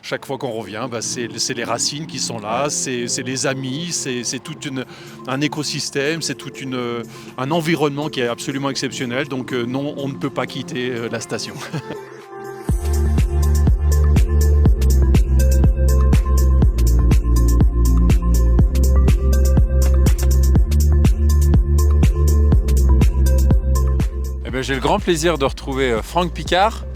Chaque fois qu'on revient, c'est les racines qui sont là, c'est les amis, c'est tout un écosystème, c'est un environnement qui est absolument exceptionnel. Donc non, on ne peut pas quitter la station. J'ai le grand plaisir de retrouver Franck Picard,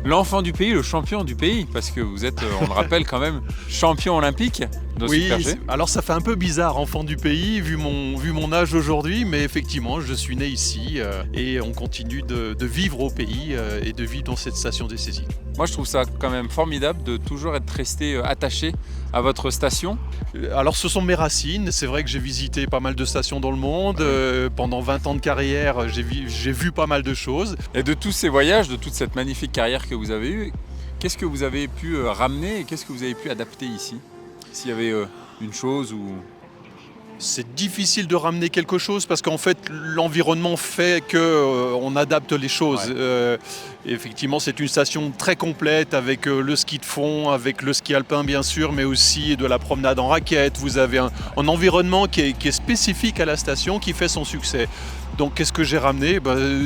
l'enfant du pays, le champion du pays, parce que vous êtes, on le rappelle quand même, champion olympique de Super G. Alors ça fait un peu bizarre, enfant du pays, vu mon âge aujourd'hui, mais effectivement, je suis né ici et on continue de vivre au pays et de vivre dans cette station des saisies. Moi, je trouve ça quand même formidable de toujours être resté attaché à votre station. Alors ce sont mes racines, c'est vrai que j'ai visité pas mal de stations dans le monde, pendant 20 ans de carrière, j'ai vu pas mal de choses. Et de tous ces voyages, de toute cette magnifique carrière que vous avez eue, qu'est-ce que vous avez pu ramener et qu'est-ce que vous avez pu adapter ici? S'il y avait une chose ou... C'est difficile de ramener quelque chose parce qu'en fait l'environnement fait qu'on adapte les choses. Ouais. Effectivement, c'est une station très complète avec le ski de fond, avec le ski alpin bien sûr, mais aussi de la promenade en raquette. Vous avez un environnement qui est spécifique à la station, qui fait son succès. Donc qu'est-ce que j'ai ramené?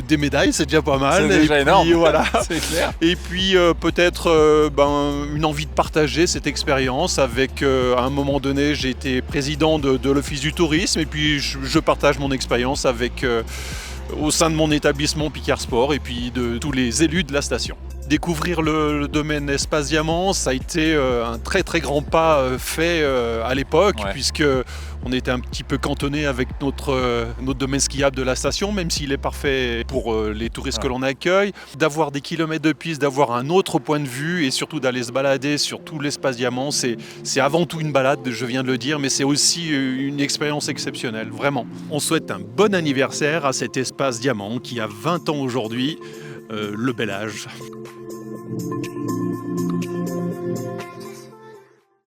Des médailles, c'est déjà pas mal. C'est déjà énorme, voilà. C'est clair. Et puis peut-être une envie de partager cette expérience avec, à un moment donné, j'ai été président de l'Office du tourisme et puis je partage mon expérience avec, au sein de mon établissement Picard Sport et puis de tous les élus de la station. Découvrir le domaine Espace Diamant, ça a été un très très grand pas fait à l'époque, Ouais. puisque on était un petit peu cantonné avec notre domaine skiable de la station, même s'il est parfait pour les touristes que l'on accueille. D'avoir des kilomètres de piste, d'avoir un autre point de vue et surtout d'aller se balader sur tout l'Espace Diamant, c'est avant tout une balade, je viens de le dire, mais c'est aussi une expérience exceptionnelle, vraiment. On souhaite un bon anniversaire à cet Espace Diamant qui a 20 ans aujourd'hui, le bel âge.